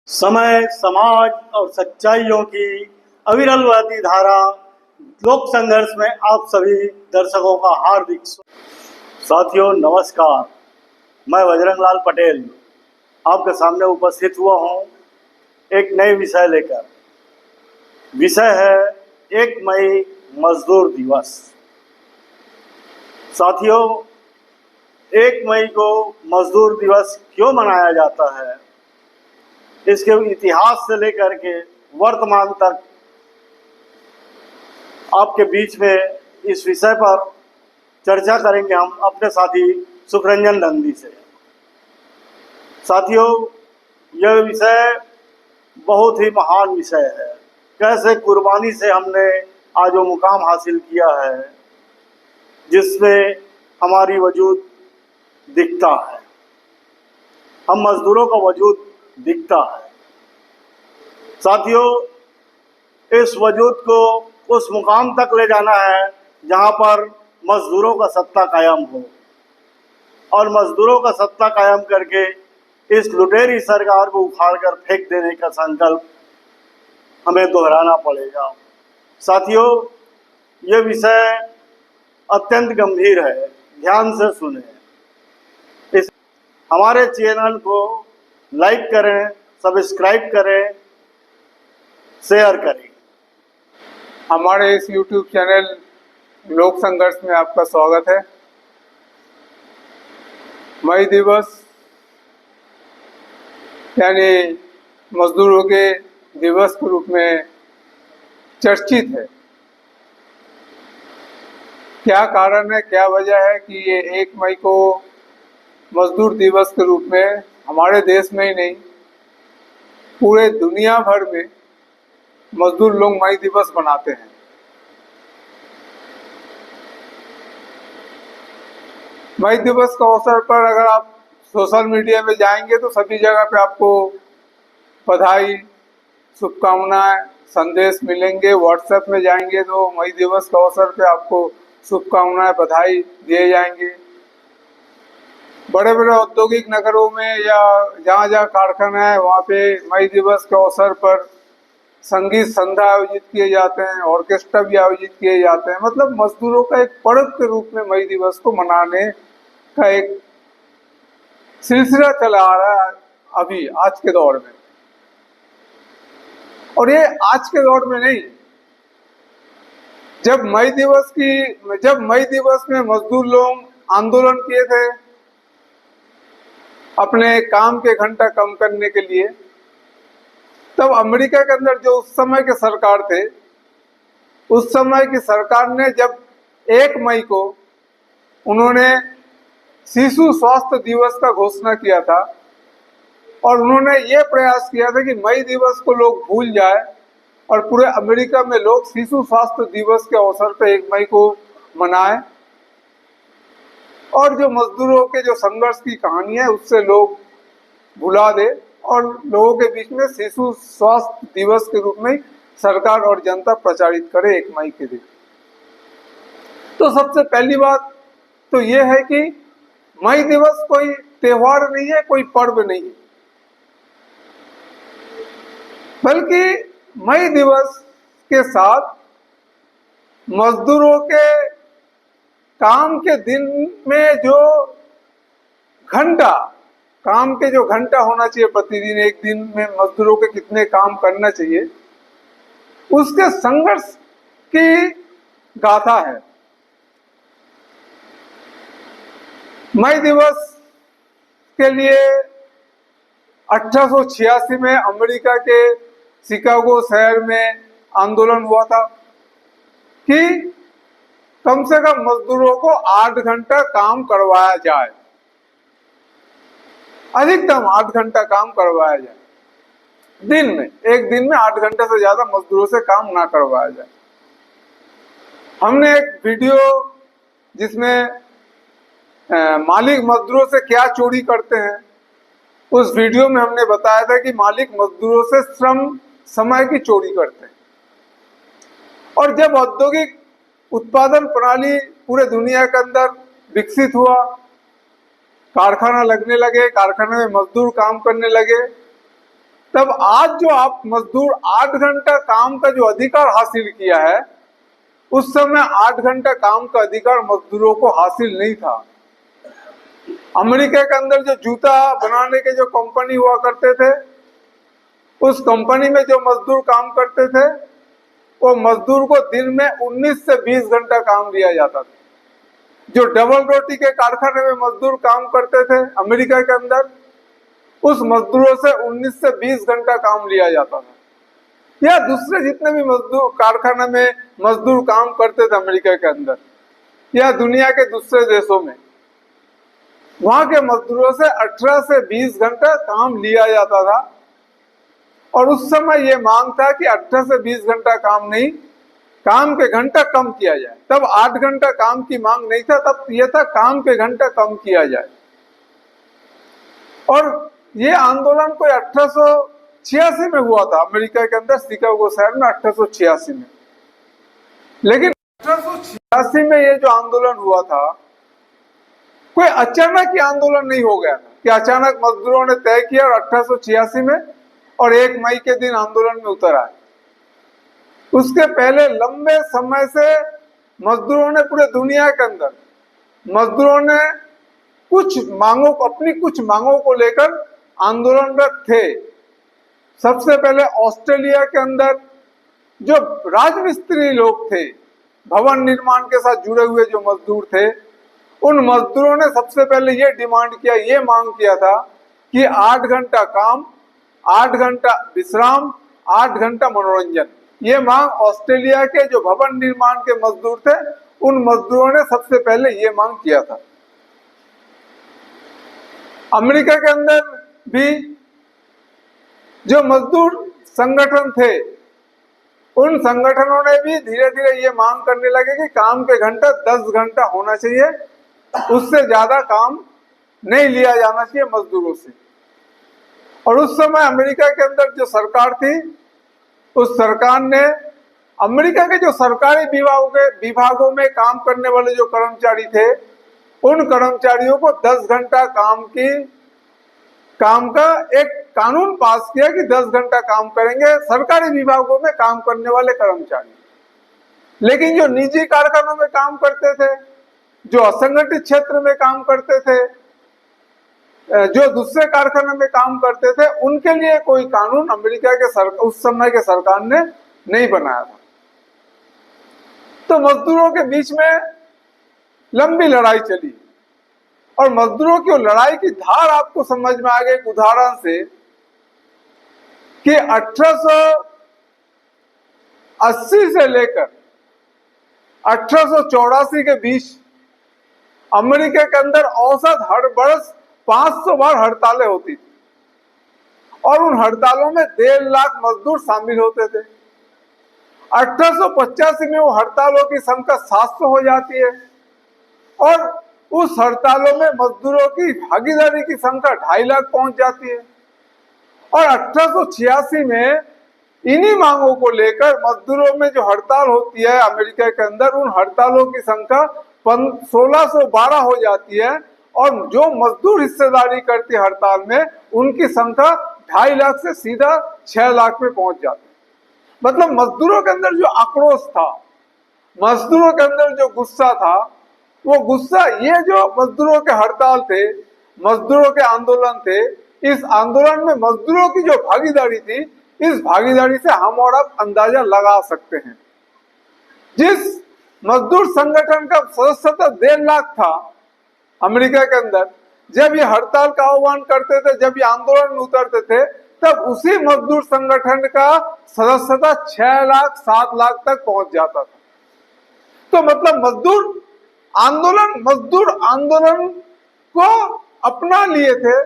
समय, समाज और सच्चाइयों की अविरल बहती धारा लोक संघर्ष में आप सभी दर्शकों का हार्दिक साथियों नमस्कार। मैं बजरंग लाल पटेल आपके सामने उपस्थित हुआ हूँ एक नए विषय लेकर। विषय है 1 मई मजदूर दिवस। साथियों, 1 मई को मजदूर दिवस क्यों मनाया जाता है, इसके इतिहास से लेकर के वर्तमान तक आपके बीच में इस विषय पर चर्चा करेंगे हम अपने साथी सुखरंजन नंदी से। साथियों, यह विषय बहुत ही महान विषय है। कैसे कुर्बानी से हमने आज वो मुकाम हासिल किया है जिसमें हमारी वजूद दिखता है, हम मजदूरों का वजूद दिखता है। साथियों, इस वजूद को उस मुकाम तक ले जाना है जहां पर मजदूरों का सत्ता कायम हो, और मजदूरों का सत्ता कायम करके इस लुटेरी सरकार को उखाड़ कर फेंक देने का संकल्प हमें दोहराना पड़ेगा। साथियों, यह विषय अत्यंत गंभीर है, ध्यान से सुने। इस हमारे चैनल को लाइक करें, सब्सक्राइब करें, शेयर करें। हमारे इस YouTube चैनल लोक संघर्ष में आपका स्वागत है। मई दिवस यानी मजदूरों के दिवस के रूप में चर्चित है। क्या कारण है, क्या वजह है कि ये 1 मई को मजदूर दिवस के रूप में हमारे देश में ही नहीं पूरे दुनिया भर में मजदूर लोग मई दिवस मनाते हैं। मई दिवस के अवसर पर अगर आप सोशल मीडिया में जाएंगे तो सभी जगह पे आपको बधाई, शुभकामनाएं, संदेश मिलेंगे। व्हाट्सएप में जाएंगे तो मई दिवस के अवसर पे आपको शुभकामनाएं, बधाई दिए जाएंगे। बड़े बड़े औद्योगिक नगरों में या जहाँ जहाँ कारखाना है वहाँ पे मई दिवस के अवसर पर संगीत संध्या आयोजित किए जाते हैं, ऑर्केस्ट्रा भी आयोजित किए जाते हैं। मतलब मजदूरों का एक पर्व के रूप में मई दिवस को मनाने का एक सिलसिला चला आ रहा है अभी आज के दौर में। और ये आज के दौर में नहीं, जब मई दिवस में मजदूर लोग आंदोलन किए थे अपने काम के घंटा कम करने के लिए, तब अमेरिका के अंदर जो उस समय के सरकार थे, उस समय की सरकार ने जब 1 मई को उन्होंने शिशु स्वास्थ्य दिवस का घोषणा किया था, और उन्होंने ये प्रयास किया था कि मई दिवस को लोग भूल जाए और पूरे अमेरिका में लोग शिशु स्वास्थ्य दिवस के अवसर पर 1 मई को मनाएं, और जो मजदूरों के जो संघर्ष की कहानी है उससे लोग भुला दे और लोगों के बीच में शिशु स्वास्थ्य दिवस के रूप में सरकार और जनता प्रचारित करे 1 मई के दिन। तो सबसे पहली बात तो ये है कि मई दिवस कोई त्योहार नहीं है, कोई पर्व नहीं है, बल्कि मई दिवस के साथ मजदूरों के काम के दिन में जो घंटा होना चाहिए प्रतिदिन, एक दिन में मजदूरों के कितने काम करना चाहिए, उसके संघर्ष की गाथा है। मई दिवस के लिए 1886 में अमेरिका के शिकागो शहर में आंदोलन हुआ था कि कम से कम मजदूरों को 8 घंटा काम करवाया जाए, अधिकतम 8 घंटा काम करवाया जाए दिन में। एक दिन में 8 घंटे से ज्यादा मजदूरों से काम ना करवाया जाए। हमने एक वीडियो जिसमें मालिक मजदूरों से क्या चोरी करते हैं, उस वीडियो में हमने बताया था कि मालिक मजदूरों से श्रम समय की चोरी करते हैं। और जब औद्योगिक उत्पादन प्रणाली पूरे दुनिया के अंदर विकसित हुआ, कारखाना लगने लगे, कारखाने में मजदूर काम करने लगे, तब आज जो आप मजदूर 8 घंटा काम का जो अधिकार हासिल किया है, उस समय 8 घंटा काम का अधिकार मजदूरों को हासिल नहीं था। अमेरिका के अंदर जो जूता बनाने के जो कंपनी हुआ करते थे, उस कंपनी में जो मजदूर काम करते थे, वो मजदूर को दिन में 19 से 20 घंटा काम दिया जाता था। जो डबल रोटी के कारखाने में मजदूर काम करते थे अमेरिका के अंदर, उस मजदूरों से 19 से 20 घंटा काम लिया जाता था। या दूसरे जितने भी मजदूर कारखाने में मजदूर काम करते थे अमेरिका के अंदर या दुनिया के दूसरे देशों में, वहां के मजदूरों से 18 से 20 घंटा काम लिया जाता था। और उस समय ये मांग था कि 18 से 20 घंटा काम नहीं, काम के घंटा कम किया जाए। तब 8 घंटा काम की मांग नहीं था, तब यह था काम के घंटा कम किया जाए। और ये आंदोलन कोई 1886 में हुआ था अमेरिका के अंदर, शिकागो शहर में 1886 में। लेकिन 1886 में ये जो आंदोलन हुआ था, कोई अचानक ही आंदोलन नहीं हो गया कि अचानक मजदूरों ने तय किया और 1886 में और 1 मई के दिन आंदोलन में उतर आए। उसके पहले लंबे समय से मजदूरों ने पूरे दुनिया के अंदर मजदूरों ने अपनी कुछ मांगों को लेकर आंदोलनरत थे। सबसे पहले ऑस्ट्रेलिया के अंदर जो राजमिस्त्री लोग थे, भवन निर्माण के साथ जुड़े हुए जो मजदूर थे, उन मजदूरों ने सबसे पहले ये डिमांड किया, ये मांग किया था कि 8 घंटा काम, 8 घंटा विश्राम, 8 घंटा मनोरंजन। ये मांग ऑस्ट्रेलिया के जो भवन निर्माण के मजदूर थे, उन मजदूरों ने सबसे पहले ये मांग किया था। अमेरिका के अंदर भी जो मजदूर संगठन थे, उन संगठनों ने भी धीरे धीरे ये मांग करने लगे कि काम के घंटा 10 घंटा होना चाहिए, उससे ज्यादा काम नहीं लिया जाना चाहिए मजदूरों से। और उस समय अमेरिका के अंदर जो सरकार थी, उस सरकार ने अमेरिका के जो सरकारी विभागों में काम करने वाले जो कर्मचारी थे, उन कर्मचारियों को 10 घंटा काम का एक कानून पास किया कि 10 घंटा काम करेंगे सरकारी विभागों में काम करने वाले कर्मचारी। लेकिन जो निजी कारखानों में काम करते थे, जो असंगठित क्षेत्र में काम करते थे, जो दूसरे कारखाने में काम करते थे, उनके लिए कोई कानून अमेरिका के उस समय के सरकार ने नहीं बनाया था। तो मजदूरों के बीच में लंबी लड़ाई चली और मजदूरों की लड़ाई की धार आपको समझ में आ गई एक उदाहरण से कि 1880 से लेकर 1884 के बीच अमेरिका के अंदर औसत हर वर्ष 500 बार हड़तालें होती थी और उन हड़तालों में 1.5 लाख मजदूर शामिल होते थे। 1885 में वो हड़तालों की संख्या 700 हो जाती है और उस हड़तालों में मजदूरों की भागीदारी की संख्या 2.5 लाख पहुंच जाती है। और 1886 में इन्हीं मांगों को लेकर मजदूरों में जो हड़ताल होती है अमेरिका के अंदर, उन हड़तालों की संख्या 1612 हो जाती है और जो मजदूर हिस्सेदारी करती है हड़ताल में, उनकी संख्या 2.5 लाख से सीधा 6 लाख में पहुंच जाती है। मतलब मजदूरों के अंदर जो आक्रोश था, मजदूरों के अंदर जो गुस्सा था, वो गुस्सा ये जो मजदूरों के हड़ताल थे, मजदूरों के आंदोलन थे, इस आंदोलन में मजदूरों की जो भागीदारी थी, इस भागीदारी से हम और आप अंदाजा लगा सकते हैं। जिस मजदूर संगठन का सदस्यता 1.5 लाख था अमेरिका के अंदर, जब ये हड़ताल का आह्वान करते थे, जब ये आंदोलन में उतरते थे, तब उसी मजदूर संगठन का सदस्यता 6 लाख 7 लाख तक पहुंच जाता था। तो मतलब मजदूर आंदोलन को अपना लिए थे।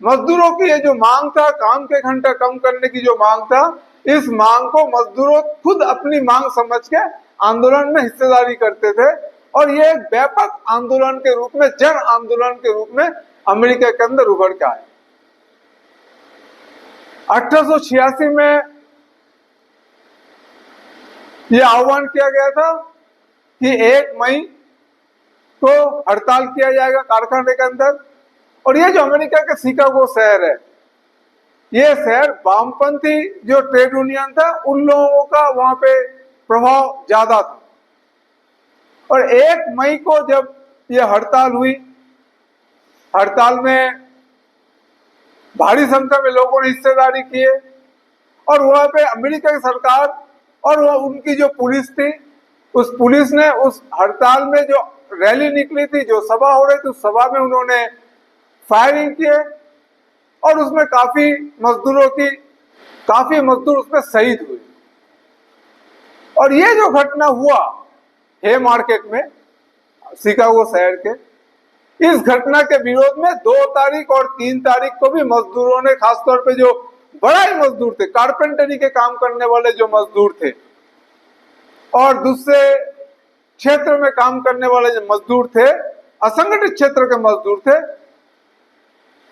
मजदूरों की ये जो मांग था, काम के घंटा कम करने की जो मांग था, इस मांग को मजदूरों खुद अपनी मांग समझ के आंदोलन में हिस्सेदारी करते थे और ये एक व्यापक आंदोलन के रूप में, जन आंदोलन के रूप में अमेरिका के अंदर उभर के आए। 1886 में यह आह्वान किया गया था कि 1 मई को हड़ताल किया जाएगा कारखाने के अंदर। और ये जो अमेरिका का शिकागो शहर है, ये शहर वामपंथी जो ट्रेड यूनियन था उन लोगों का वहां पे प्रभाव ज्यादा था। और 1 मई को जब ये हड़ताल हुई, हड़ताल में भारी संख्या में लोगों ने हिस्सेदारी किए और वहां पे अमेरिका की सरकार और वो उनकी जो पुलिस थी, उस पुलिस ने उस हड़ताल में जो रैली निकली थी, जो सभा हो रही थी, उस सभा में उन्होंने फायरिंग किए और उसमें काफी मजदूर उसमें शहीद हुए। और ये जो घटना हुआ हे मार्केट में, शिकागो शहर के, इस घटना के विरोध में 2 तारीख और 3 तारीख को भी मजदूरों ने, खासतौर पे जो बड़ाई मजदूर थे, कारपेंटरी के काम करने वाले जो मजदूर थे और दूसरे क्षेत्र में काम करने वाले जो मजदूर थे, असंगठित क्षेत्र के मजदूर थे,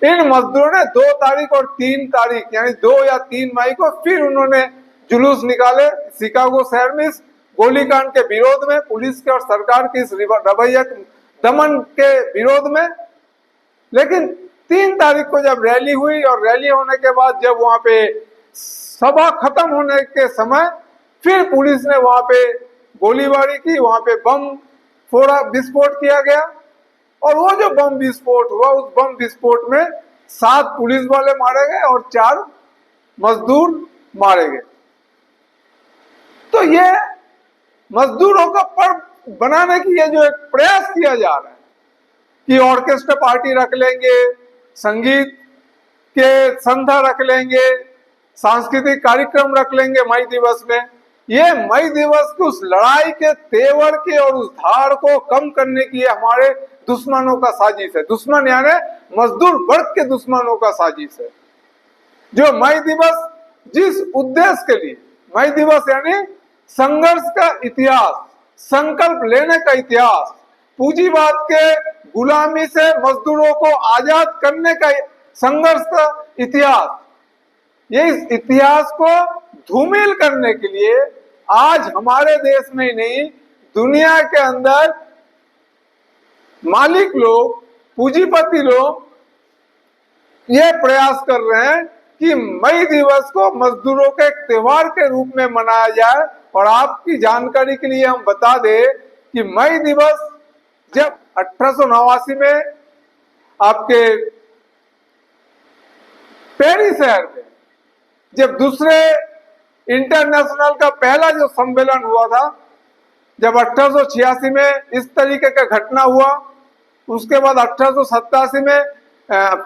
इन मजदूरों ने 2 तारीख और 3 तारीख यानी 2 या 3 मई को फिर उन्होंने जुलूस निकाले शिकागो शहर में इस गोलीकांड के विरोध में, पुलिस के और सरकार के इस रवैया दमन के विरोध में। लेकिन 3 तारीख को जब रैली हुई और रैली होने के बाद जब वहां पे सभा खत्म होने के समय फिर पुलिस ने वहां पे गोलीबारी की, वहां पे बम फोड़ा, विस्फोट किया गया और वो जो बम विस्फोट हुआ, उस बम विस्फोट में 7 पुलिस वाले मारे गए और 4 मजदूर मारे गए। तो ये मजदूरों का पर्व बनाने की ये जो एक प्रयास किया जा रहा है कि ऑर्केस्ट्रा पार्टी रख लेंगे, संगीत के संध्या रख लेंगे, सांस्कृतिक कार्यक्रम रख लेंगे मई दिवस में, ये मई दिवस की उस लड़ाई के तेवर के और उस धार को कम करने की हमारे दुश्मनों का साजिश है। दुश्मन यानी मजदूर वर्ग के दुश्मनों का साजिश है। जो मई दिवस जिस उद्देश्य के लिए, मई दिवस यानी संघर्ष का इतिहास, संकल्प लेने का इतिहास, पूंजीवाद के गुलामी से मजदूरों को आजाद करने का संघर्ष का इतिहास, ये इस इतिहास को धूमिल करने के लिए आज हमारे देश में ही नहीं, दुनिया के अंदर मालिक लोग, पूंजीपति लोग ये प्रयास कर रहे हैं कि मई दिवस को मजदूरों के एक त्योहार के रूप में मनाया जाए। और आपकी जानकारी के लिए हम बता दें कि मई दिवस जब 1889 में आपके पेरिस शहर में जब दूसरे इंटरनेशनल का पहला जो सम्मेलन हुआ था, जब 1886 में इस तरीके का घटना हुआ, उसके बाद 1887 में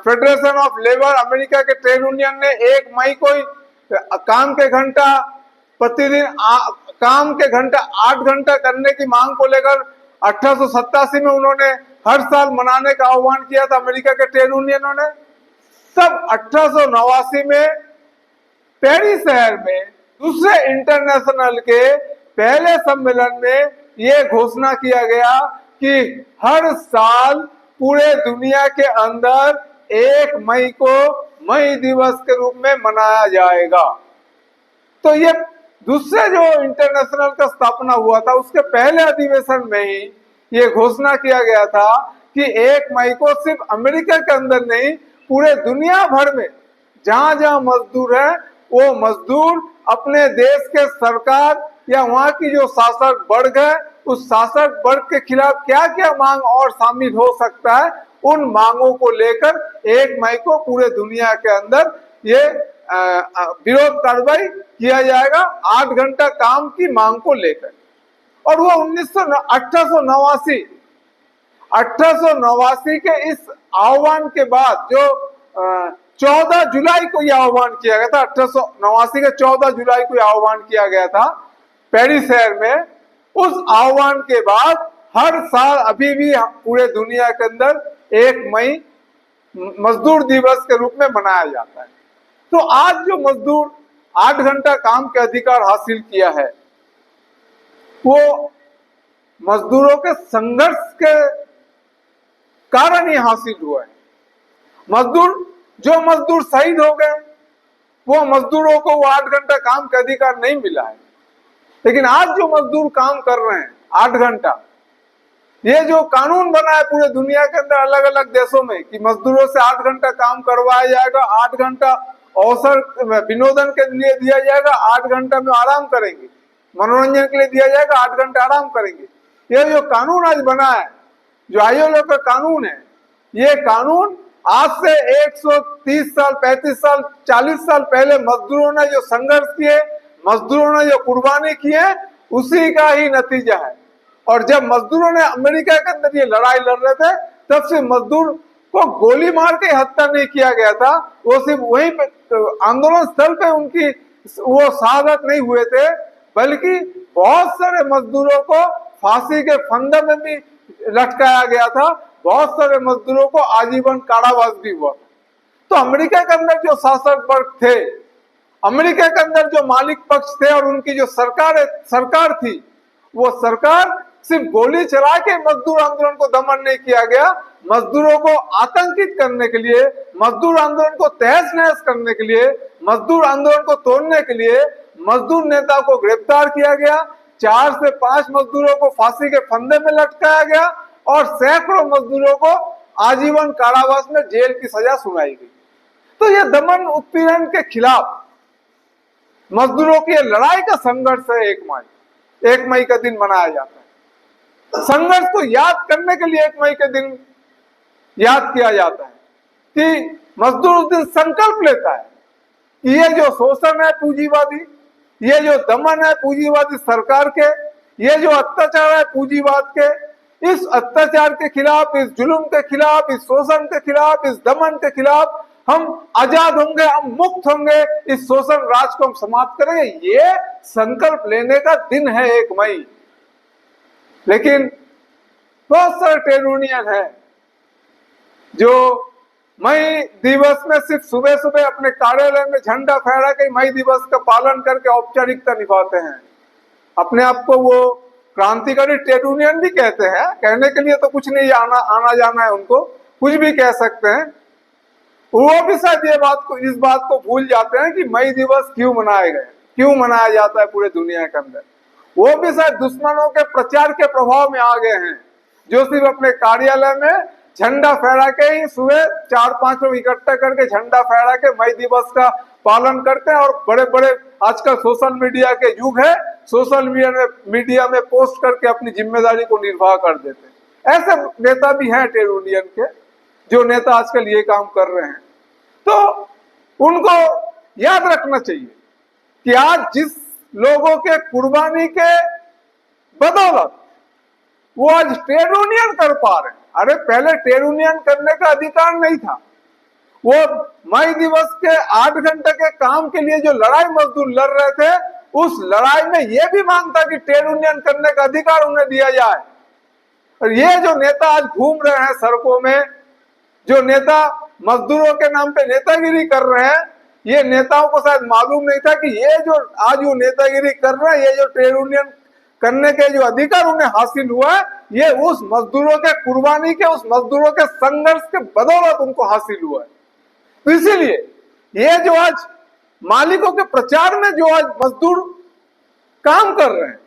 फेडरेशन ऑफ लेबर अमेरिका के ट्रेड यूनियन ने 1 मई को काम के घंटा प्रतिदिन काम के घंटा 8 घंटा करने की मांग को लेकर 1887 में उन्होंने हर साल मनाने का आह्वान किया था अमेरिका के ट्रेड यूनियनों ने। तब 1889 में पेरिस शहर में दूसरे इंटरनेशनल के पहले सम्मेलन में ये घोषणा किया गया कि हर साल पूरे दुनिया के अंदर 1 मई को मई दिवस के रूप में मनाया जाएगा। तो ये दूसरे जो इंटरनेशनल का स्थापना हुआ था उसके पहले अधिवेशन में ही ये घोषणा किया गया था कि 1 मई को सिर्फ अमेरिका के अंदर नहीं, पूरे दुनिया भर में जहां जहां मजदूर है वो मजदूर अपने देश के सरकार या वहां की जो शासक वर्ग है उस शासक वर्ग के खिलाफ क्या क्या मांग और शामिल हो सकता है, उन मांगों को लेकर 1 मई को पूरे दुनिया के अंदर ये विरोध कार्रवाई किया जाएगा 8 घंटा काम की मांग को लेकर। और वो 1889 के इस आह्वान के बाद जो 14 जुलाई को यह आह्वान किया गया था, 1889 के 14 जुलाई को यह आह्वान किया गया था पेरिस शहर में, उस आह्वान के बाद हर साल अभी भी पूरे दुनिया के अंदर 1 मई मजदूर दिवस के रूप में मनाया जाता है। तो आज जो मजदूर 8 घंटा काम के अधिकार हासिल किया है वो मजदूरों के संघर्ष के कारण ही हासिल हुआ है। जो मजदूर शहीद हो गए वो मजदूरों को वो 8 घंटा काम का अधिकार नहीं मिला है। लेकिन आज जो मजदूर काम कर रहे हैं 8 घंटा, ये जो कानून बना है पूरे दुनिया के अंदर अलग अलग देशों में कि मजदूरों से 8 घंटा काम करवाया जाएगा, 8 घंटा अवसर विनोदन के लिए दिया जाएगा, 8 घंटा में आराम करेंगे, मनोरंजन के लिए दिया जाएगा, 8 घंटे आराम करेंगे। ये जो कानून आज बना है, जो आईएलओ का कानून है, ये कानून आज से 130 साल, 35 साल, 40 साल पहले मजदूरों ने जो संघर्ष किए, मजदूरों ने जो कुर्बानी की है, उसी का ही नतीजा है। और जब मजदूरों ने अमेरिका के अंदर ये लड़ाई लड़ रहे थे, तब से मजदूर को गोली मार के हत्या नहीं किया गया था, वो सिर्फ वहीं पे आंदोलन स्थल पे उनकी वो शहादत नहीं हुए थे, बल्कि बहुत सारे मजदूरों को फांसी के फंदे में भी लटकाया गया था, बहुत सारे मजदूरों को आजीवन कारावास भी हुआ। तो अमेरिका के अंदर जो शासक वर्ग थे, अमेरिका के अंदर जो मालिक पक्ष थे और उनकी जो सरकार थी, वो सरकार सिर्फ गोली चला के मजदूर आंदोलन को दमन नहीं किया गया, मजदूरों को आतंकित करने के लिए, मजदूर आंदोलन को तहस नहस करने के लिए, मजदूर आंदोलन को तोड़ने के लिए मजदूर नेता को गिरफ्तार किया गया, 4 से 5 मजदूरों को फांसी के फंदे में लटकाया गया और सैकड़ों मजदूरों को आजीवन कारावास में जेल की सजा सुनाई गई। तो यह दमन उत्पीड़न के खिलाफ मजदूरों की लड़ाई का संघर्ष है। 1 मई का दिन मनाया जाता है। संघर्ष को याद करने के लिए 1 मई के दिन याद किया जाता है कि मजदूर उस दिन संकल्प लेता है कि ये जो शोषण है पूंजीवादी, ये जो दमन है पूंजीवादी सरकार के, ये जो अत्याचार है पूंजीवाद के, इस अत्याचार के खिलाफ, इस जुल्म के खिलाफ, इस शोषण के खिलाफ, इस दमन के खिलाफ हम आजाद होंगे, हम मुक्त होंगे, इस शोषण राज को हम समाप्त करेंगे। ये संकल्प लेने का दिन है 1 मई। लेकिन बहुत सारे ट्रेड यूनियन है जो मई दिवस में सिर्फ सुबह सुबह अपने कार्यालय में झंडा फहरा के मई दिवस का पालन करके औपचारिकता निभाते हैं। अपने आप को वो क्रांतिकारी ट्रेड यूनियन भी कहते हैं, कहने के लिए तो कुछ नहीं, आना जाना है उनको, कुछ भी कह सकते हैं। वो भी शायद इस बात को भूल जाते हैं कि मई दिवस क्यों मनाए गए, क्यों मनाया जाता है पूरे दुनिया के अंदर। वो भी शायद दुश्मनों के प्रचार के प्रभाव में आ गए हैं, जो सिर्फ अपने कार्यालय में झंडा फहरा के ही सुबह 4-5 लोग इकट्ठा करके झंडा फहरा के मई दिवस का पालन करते हैं और बड़े बड़े आजकल सोशल मीडिया के युग है, सोशल मीडिया में पोस्ट करके अपनी जिम्मेदारी को निर्वाह कर देते हैं। ऐसे नेता भी हैं ट्रेड यूनियन के, जो नेता आजकल ये काम कर रहे हैं। तो उनको याद रखना चाहिए कि आज जिस लोगों के कुर्बानी के बदौलत वो आज ट्रेड यूनियन कर पा रहे हैं। अरे पहले ट्रेड यूनियन करने का अधिकार नहीं था। वो मई दिवस के 8 घंटे के काम के लिए जो लड़ाई मजदूर लड़ रहे थे, उस लड़ाई में ये भी मांग था कि ट्रेड यूनियन करने का अधिकार उन्हें दिया जाए। और ये जो नेता आज घूम रहे हैं सड़कों में, जो नेता मजदूरों के नाम पे नेतागिरी कर रहे हैं, ये नेताओं को शायद मालूम नहीं था कि ये जो आज वो नेतागिरी कर रहे हैं, ये जो ट्रेड यूनियन करने के जो अधिकार उन्हें हासिल हुआ है, ये उस मजदूरों के कुर्बानी के, उस मजदूरों के संघर्ष के बदौलत उनको हासिल हुआ है। तो इसीलिए ये जो आज मालिकों के प्रचार में जो आज मजदूर काम कर रहे हैं,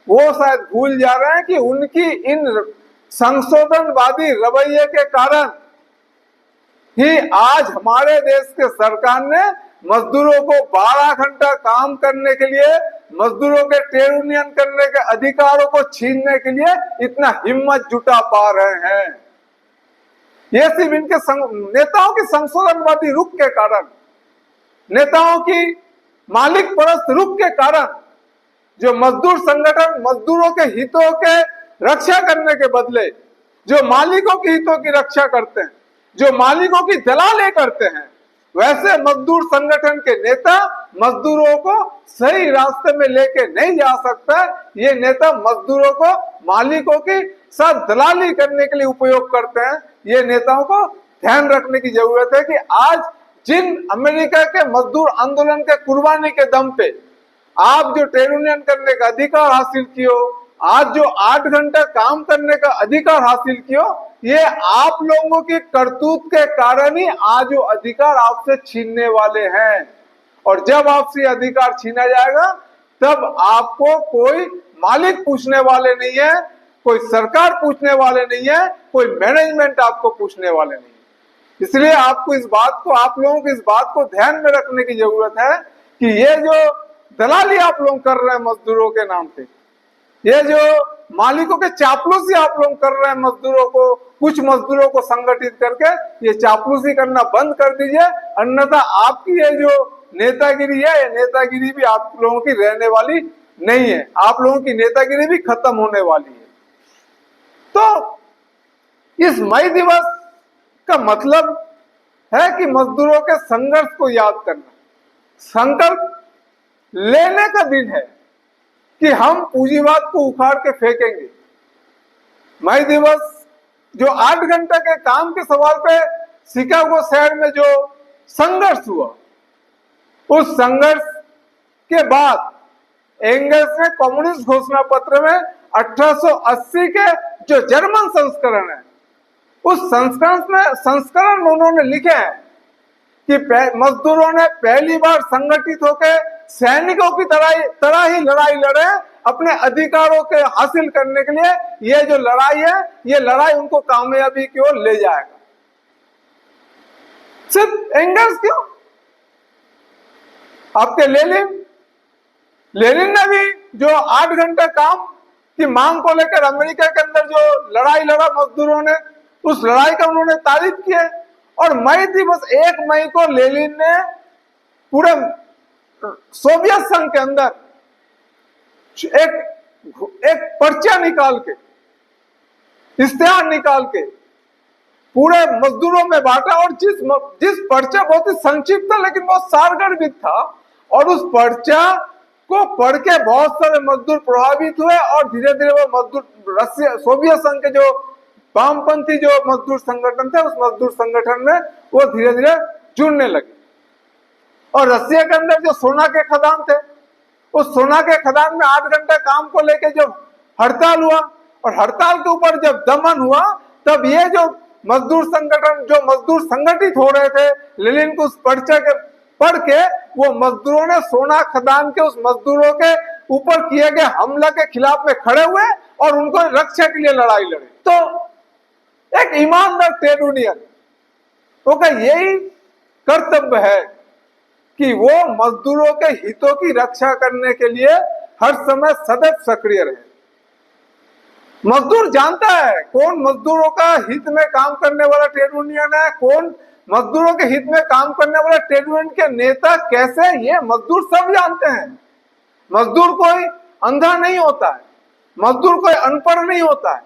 वो शायद भूल जा रहे हैं कि उनकी इन संशोधनवादी रवैये के कारण ही आज हमारे देश के सरकार ने मजदूरों को 12 घंटा काम करने के लिए, मजदूरों के ट्रेड यूनियन करने के अधिकारों को छीनने के लिए इतना हिम्मत जुटा पा रहे हैं। ये सिर्फ इनके नेताओं की संशोधनवादी रुख के कारण, नेताओं की मालिक परस्त रुख के कारण, जो मजदूर संगठन मजदूरों के हितों के रक्षा करने के बदले जो मालिकों के हितों की रक्षा करते हैं, जो मालिकों की दलाली करते हैं, वैसे मजदूर संगठन के नेता मजदूरों को सही रास्ते में लेके नहीं जा सकता। ये नेता मजदूरों को मालिकों के साथ दलाली करने के लिए उपयोग करते हैं। ये नेताओं को ध्यान रखने की जरूरत है कि आज जिन अमेरिका के मजदूर आंदोलन के कुर्बानी के दम पे आप जो ट्रेड यूनियन करने का अधिकार हासिल कियो, आज जो 8 घंटा काम करने का अधिकार हासिल कियो, ये आप लोगों की करतूत के कारण ही आज वो अधिकार आपसे छीनने वाले हैं। और जब आपसे अधिकार छीना जाएगा, तब आपको कोई मालिक पूछने वाले नहीं है, कोई सरकार पूछने वाले नहीं है, कोई मैनेजमेंट आपको पूछने वाले नहीं है। इसलिए आपको इस बात को, आप लोगों को इस बात को ध्यान में रखने की जरूरत है कि ये जो दलाली आप लोग कर रहे हैं मजदूरों के नाम पे, ये जो मालिकों के चापलूसी आप लोग कर रहे हैं मजदूरों को, कुछ मजदूरों को संगठित करके, ये चापलूसी करना बंद कर दीजिए, अन्यथा आपकी ये जो नेतागिरी है, ये नेतागिरी भी आप लोगों की रहने वाली नहीं है, आप लोगों की नेतागिरी भी खत्म होने वाली है। तो इस मई दिवस का मतलब है कि मजदूरों के संघर्ष को याद करना, संकल्प लेने का दिन है कि हम पूंजीवाद को उखाड़ के फेंकेंगे। मई दिवस जो 8 घंटे के काम के सवाल पे शिकागो शहर में जो संघर्ष हुआ, उस संघर्ष के बाद एंगल्स ने कम्युनिस्ट घोषणा पत्र में 1880 के जो जर्मन संस्करण है, उस संस्करण उन्होंने लिखे हैं कि मजदूरों ने पहली बार संगठित होकर सैनिकों की तरह ही लड़ाई लड़े अपने अधिकारों के हासिल करने के लिए। ये जो लड़ाई है, ये लड़ाई उनको कामयाबी की ओर ले जाएगा। सिर्फ एंगल्स क्यों, आपके लेनिन ने भी जो 8 घंटे काम की मांग को लेकर अमेरिका के अंदर जो लड़ाई लड़ा मजदूरों ने, उस लड़ाई का उन्होंने तारीफ किया। और मई दिवस 1 मई को लेनिन ने पूरे सोवियत संघ के अंदर एक पर्चा निकाल के, इश्तेहार निकाल के पूरे मजदूरों में बांटा, और जिस पर्चा बहुत ही संक्षिप्त था लेकिन बहुत सारगर्भित था, और उस पर्चा को पढ़ के बहुत सारे मजदूर प्रभावित हुए, और धीरे धीरे वो मजदूर सोवियत संघ के जो वामपंथी जो मजदूर संगठन थे, उस मजदूर संगठन में वो धीरे धीरे जुड़ने लगे। और रसिया के अंदर जो सोना के खदान थे, उस सोना के खदान में 8 घंटे काम को लेके जब हड़ताल हुआ, और हड़ताल के ऊपर जब दमन हुआ, तब ये जो मजदूर संगठन, जो मजदूर संगठित हो रहे थे, लेनिन को उस पर्चा के पढ़ के वो मजदूरों ने सोना खदान के उस मजदूरों के ऊपर किए गए हमला के खिलाफ में खड़े हुए और उनको रक्षा के लिए लड़ाई लड़ी। तो एक ईमानदार ट्रेड यूनियन का यही कर्तव्य है कि वो मजदूरों के हितों की रक्षा करने के लिए हर समय सदैव सक्रिय रहे। मजदूर जानता है कौन मजदूरों का हित में काम करने वाला ट्रेड यूनियन है, कौन मजदूरों के हित में काम करने वाले ट्रेड यूनियन के नेता कैसे, ये मजदूर सब जानते हैं। मजदूर कोई अंधा नहीं होता है, मजदूर कोई अनपढ़ नहीं होता है,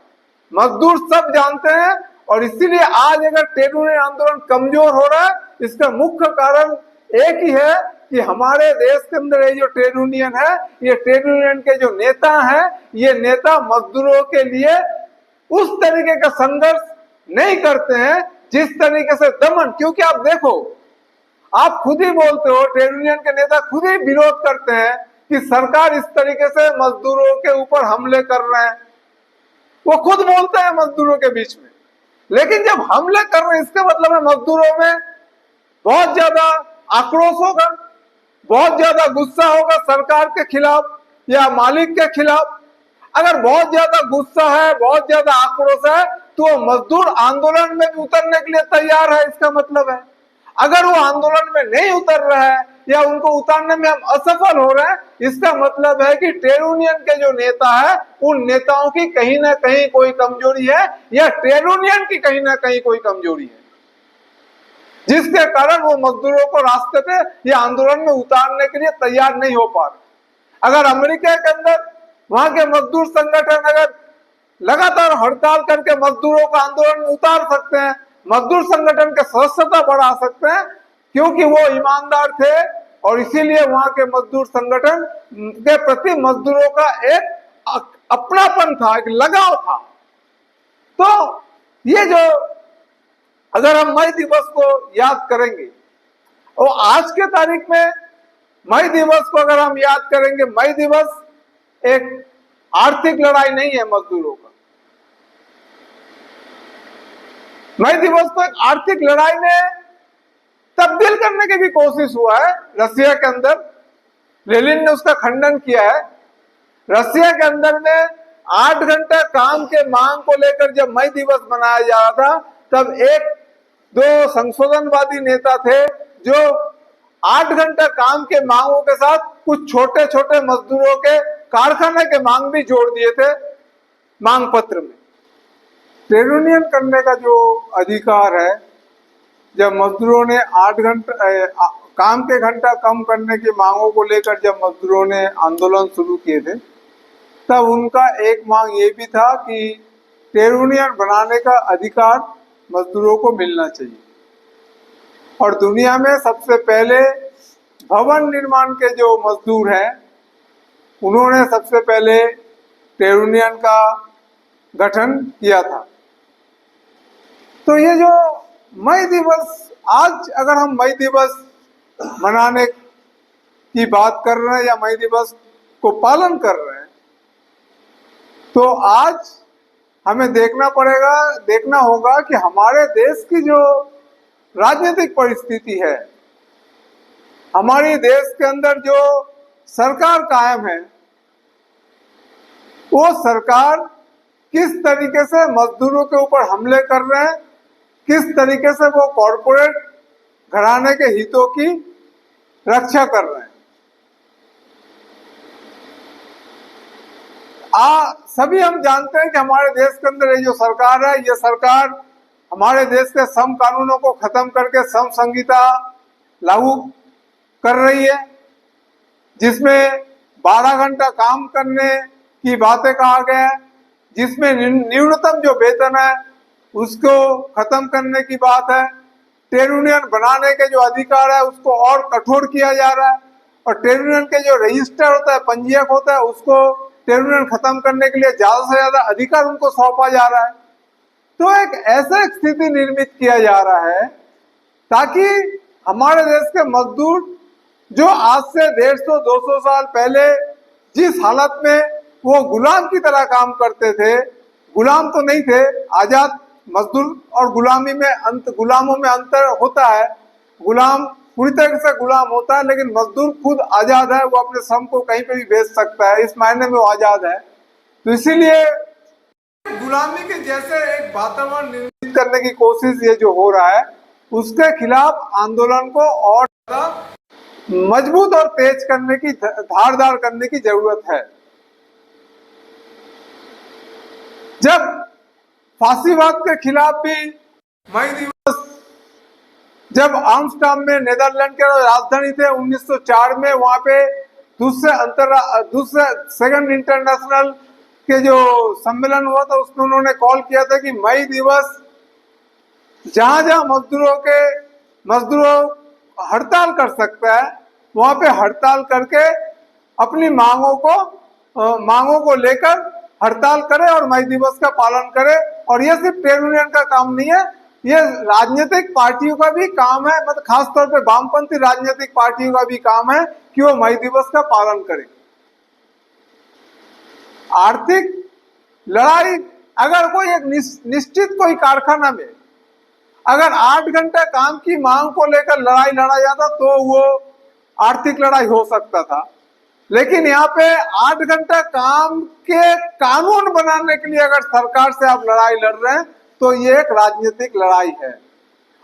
मजदूर सब जानते हैं। और इसीलिए आज अगर ट्रेड यूनियन आंदोलन कमजोर हो रहा है, इसका मुख्य कारण एक ही है कि हमारे देश के अंदर ये जो ट्रेड यूनियन है, ये ट्रेड यूनियन के जो नेता हैं, ये नेता मजदूरों के लिए उस तरीके का संघर्ष नहीं करते हैं जिस तरीके से दमन। क्योंकि आप देखो, आप खुद ही बोलते हो, ट्रेड यूनियन के नेता खुद ही विरोध करते हैं कि सरकार इस तरीके से मजदूरों के ऊपर हमले कर रहे हैं, वो खुद बोलते हैं मजदूरों के बीच में। लेकिन जब हमले कर रहे हैं, इसका मतलब है मजदूरों में बहुत ज्यादा आक्रोश होगा, बहुत ज्यादा गुस्सा होगा सरकार के खिलाफ या मालिक के खिलाफ। अगर बहुत ज्यादा गुस्सा है, बहुत ज्यादा आक्रोश है, तो मजदूर आंदोलन में भी उतरने के लिए तैयार है, इसका मतलब है। अगर वो आंदोलन में नहीं उतर रहा है या उनको उतारने में हम असफल हो रहे हैं, इसका मतलब है कि ट्रेड यूनियन के जो नेता है, उन नेताओं की कहीं ना कहीं कोई कमजोरी है, या ट्रेड यूनियन की कहीं ना कहीं कोई कमजोरी है, जिसके कारण वो मजदूरों को रास्ते पे या आंदोलन में उतारने के लिए तैयार नहीं हो पा रहे। अगर अमेरिका के अंदर वहां के मजदूर संगठन अगर लगातार हड़ताल करके मजदूरों को आंदोलन में उतार सकते हैं, मजदूर संगठन के सदस्यता बढ़ा सकते हैं, क्योंकि वो ईमानदार थे और इसीलिए वहां के मजदूर संगठन के प्रति मजदूरों का एक अपनापन था, एक लगाव था। तो ये जो अगर हम मई दिवस को याद करेंगे, और आज के तारीख में मई दिवस को अगर हम याद करेंगे, मई दिवस एक आर्थिक लड़ाई नहीं है मजदूरों का। मई दिवस को एक आर्थिक लड़ाई में तब्दील करने की भी कोशिश हुआ है रसिया के अंदर। लेनिन ने उसका खंडन किया है। रसिया के अंदर में 8 घंटे काम के मांग को लेकर जब मई दिवस मनाया जा रहा था, तब एक दो संशोधनवादी नेता थे जो 8 घंटा काम के मांगों के साथ कुछ छोटे छोटे मजदूरों के कारखाने के मांग भी जोड़ दिए थे मांग पत्र में। ट्रेड यूनियन करने का जो अधिकार है, जब मजदूरों ने 8 घंटा काम के घंटा कम करने की मांगों को लेकर जब मजदूरों ने आंदोलन शुरू किए थे, तब उनका एक मांग ये भी था कि ट्रेड यूनियन बनाने का अधिकार मजदूरों को मिलना चाहिए। और दुनिया में सबसे पहले भवन निर्माण के जो मजदूर हैं, उन्होंने सबसे पहले ट्रेड यूनियन का गठन किया था। तो ये जो मई दिवस, आज अगर हम मई दिवस मनाने की बात कर रहे हैं या मई दिवस को पालन कर रहे हैं, तो आज हमें देखना होगा कि हमारे देश की जो राजनीतिक परिस्थिति है, हमारे देश के अंदर जो सरकार कायम है, वो सरकार किस तरीके से मजदूरों के ऊपर हमले कर रहे हैं, किस तरीके से वो कॉरपोरेट घराने के हितों की रक्षा कर रहे हैं। सभी हम जानते हैं कि हमारे देश के अंदर ये जो सरकार है, ये सरकार हमारे देश के सम कानूनों को खत्म करके सम संहिता लागू कर रही है, जिसमें 12 घंटा काम करने की बातें कहा गया है, जिसमें न्यूनतम जो वेतन है उसको खत्म करने की बात है। ट्रेड यूनियन बनाने के जो अधिकार है उसको और कठोर किया जा रहा है, और ट्रेड यूनियन के जो रजिस्टर होता है, पंजीयक होता है, उसको ट्रेड यूनियन खत्म करने के लिए ज्यादा से ज्यादा अधिकार उनको सौंपा जा रहा है। तो एक ऐसा स्थिति निर्मित किया जा रहा है ताकि हमारे देश के मजदूर जो आज से 150-200 साल पहले जिस हालत में वो गुलाम की तरह काम करते थे, गुलाम तो नहीं थे, आजाद मजदूर और गुलामों में अंतर होता है। गुलाम पूरी तरह से गुलाम होता है, लेकिन मजदूर खुद आजाद है, वो अपने श्रम को कहीं पे भी बेच सकता है, इस मायने में वो आजाद है। तो इसीलिए गुलामी के जैसे एक वातावरण निर्मित करने की कोशिश ये जो हो रहा है, उसके खिलाफ आंदोलन को और मजबूत और तेज करने की, धारदार करने की जरूरत है। जब फांसीवाद के खिलाफ भी मई दिवस, जब आम्स्टर्डम में नेदरलैंड के राजधानी थे 1904 में, वहां पे दूसरे सेकंड इंटरनेशनल के जो सम्मेलन हुआ था, उसमें उन्होंने कॉल किया था कि मई दिवस जहां जहां मजदूरों हड़ताल कर सकता है, वहां पे हड़ताल करके अपनी मांगों को लेकर हड़ताल करे और मई दिवस का पालन करे। और ये सिर्फ ट्रेड यूनियन का काम नहीं है, ये राजनीतिक पार्टियों का भी काम है, मतलब खासतौर पे वामपंथी राजनीतिक पार्टियों का भी काम है कि वो मई दिवस का पालन करें। आर्थिक लड़ाई, अगर कोई एक निश्चित कोई कारखाना में अगर 8 घंटा काम की मांग को लेकर लड़ाई लड़ा जाता तो वो आर्थिक लड़ाई हो सकता था, लेकिन यहाँ पे 8 घंटा काम के कानून बनाने के लिए अगर सरकार से आप लड़ाई लड़ रहे हैं तो ये एक राजनीतिक लड़ाई है।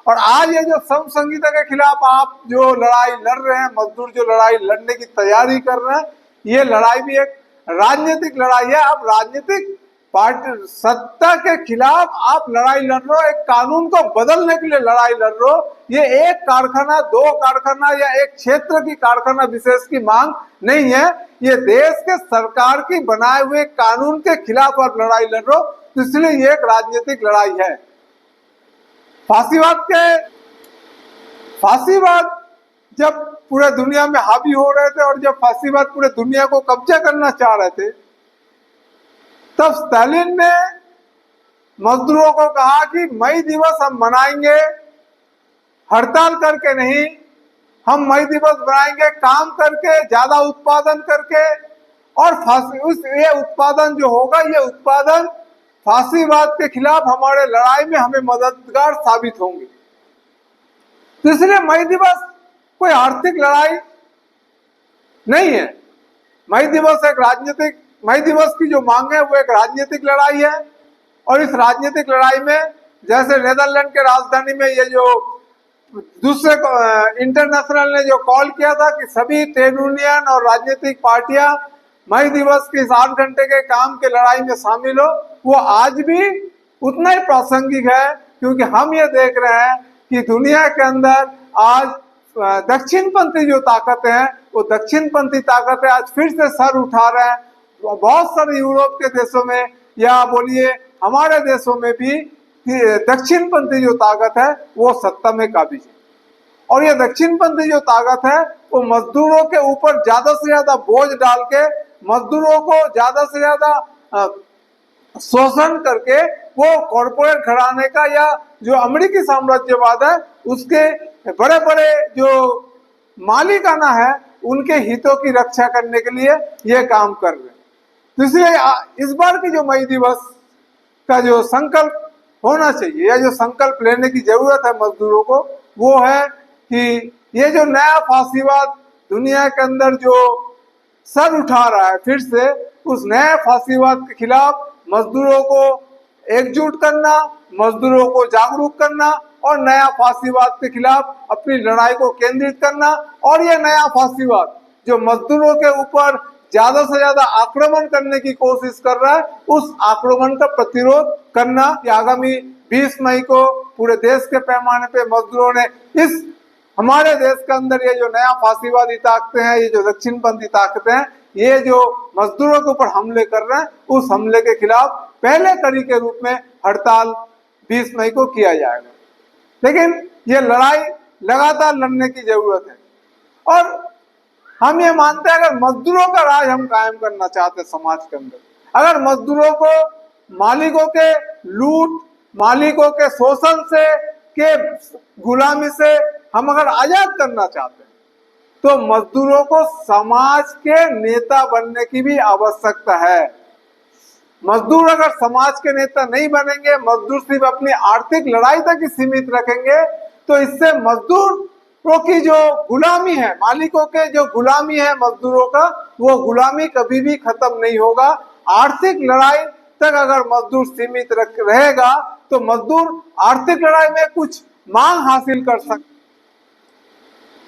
और आज ये जो सम संहिता के खिलाफ आप जो लड़ाई लड़ रहे हैं, मजदूर जो लड़ाई लड़ने की तैयारी कर रहे हैं, ये लड़ाई भी एक राजनीतिक लड़ाई है। आप राजनीतिक पार्टी सत्ता के खिलाफ आप लड़ाई लड़ रहे हो, एक कानून को बदलने के लिए लड़ाई लड़ रहे हो। ये एक कारखाना, 2 कारखाना या एक क्षेत्र की कारखाना विशेष की मांग नहीं है, ये देश के सरकार की बनाए हुए कानून के खिलाफ आप लड़ाई लड़ रहे हो, तो इसलिए ये एक राजनीतिक लड़ाई है। फांसीवाद जब पूरे दुनिया में हावी हो रहे थे और जब फांसीवाद पूरे दुनिया को कब्जा करना चाह रहे थे, तब स्टालिन ने मजदूरों को कहा कि मई दिवस हम मनाएंगे हड़ताल करके नहीं, हम मई दिवस बनाएंगे काम करके, ज्यादा उत्पादन करके, और ये उत्पादन जो होगा, ये उत्पादन फांसीवाद के खिलाफ हमारे लड़ाई में हमें मददगार साबित होंगे। तो इसलिए मई दिवस कोई आर्थिक लड़ाई नहीं है, मई दिवस की जो मांग है वो एक राजनीतिक लड़ाई है। और इस राजनीतिक लड़ाई में जैसे नेदरलैंड के राजधानी में ये जो दूसरे इंटरनेशनल ने जो कॉल किया था कि सभी ट्रेड यूनियन और राजनीतिक पार्टियां मई दिवस के इस 8 घंटे के काम के लड़ाई में शामिल हो, वो आज भी उतना ही प्रासंगिक है, क्योंकि हम ये देख रहे हैं कि दुनिया के अंदर आज दक्षिणपंथी जो ताकतें हैं, वो दक्षिणपंथी ताकतें आज फिर से सर उठा रहे हैं। बहुत सारे यूरोप के देशों में या बोलिए हमारे देशों में भी दक्षिणपंथी जो ताकत है वो सत्ता में काबिज है, और ये दक्षिणपंथी जो ताकत है वो मजदूरों के ऊपर ज्यादा से ज्यादा बोझ डाल के मजदूरों को ज्यादा से ज्यादा शोषण करके वो कॉरपोरेट घराने का या जो अमेरिकी साम्राज्यवाद है उसके बड़े बड़े जो मालिकाना है उनके हितों की रक्षा करने के लिए ये काम कर रहे हैं। तो इसलिए इस बार की जो मई दिवस का जो संकल्प होना चाहिए या जो संकल्प लेने की जरूरत है मजदूरों को, वो है कि ये जो नया फांसीवाद दुनिया के अंदर जो सर उठा रहा है, फिर से उस नए फांसीवाद के खिलाफ मजदूरों को एकजुट करना, मजदूरों को जागरूक करना और नया फांसीवाद के खिलाफ अपनी लड़ाई को केंद्रित करना। और ये नया फांसीवाद जो मजदूरों के ऊपर ज्यादा से ज्यादा आक्रमण करने की कोशिश कर रहा है, उस आक्रमण का प्रतिरोध करना। कि आगामी 20 मई को पूरे देश के पैमाने पे मजदूरों ने इस हमारे देश के अंदर ये जो नया फांसीवादी ताकतें हैं, ये जो दक्षिणपंथी ताकतें हैं, ये जो मजदूरों के ऊपर हमले कर रहे हैं, उस हमले के खिलाफ पहले कड़ी के रूप में हड़ताल 20 मई को किया जाएगा। लेकिन ये लड़ाई लगातार लड़ने की जरूरत है, और हम ये मानते हैं अगर मजदूरों का राज हम कायम करना चाहते हैं समाज के अंदर, अगर मजदूरों को मालिकों के लूट, मालिकों के शोषण से, के गुलामी से हम अगर आजाद करना चाहते हैं, तो मजदूरों को समाज के नेता बनने की भी आवश्यकता है। मजदूर अगर समाज के नेता नहीं बनेंगे, मजदूर सिर्फ अपनी आर्थिक लड़ाई तक ही सीमित रखेंगे, तो इससे मजदूरों की जो गुलामी है, मालिकों के जो गुलामी है मजदूरों का, वो गुलामी कभी भी खत्म नहीं होगा। आर्थिक लड़ाई तक अगर मजदूर सीमित रहेगा तो मजदूर आर्थिक लड़ाई में कुछ मांग हासिल कर सकता,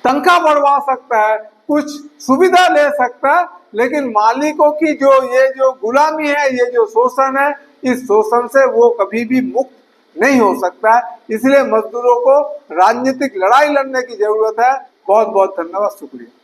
तनख्वाह बढ़वा सकता है, कुछ सुविधा ले सकता है, लेकिन मालिकों की जो ये जो गुलामी है, ये जो शोषण है, इस शोषण से वो कभी भी मुक्त नहीं हो सकता है। इसलिए मजदूरों को राजनीतिक लड़ाई लड़ने की जरूरत है। बहुत बहुत धन्यवाद, शुक्रिया।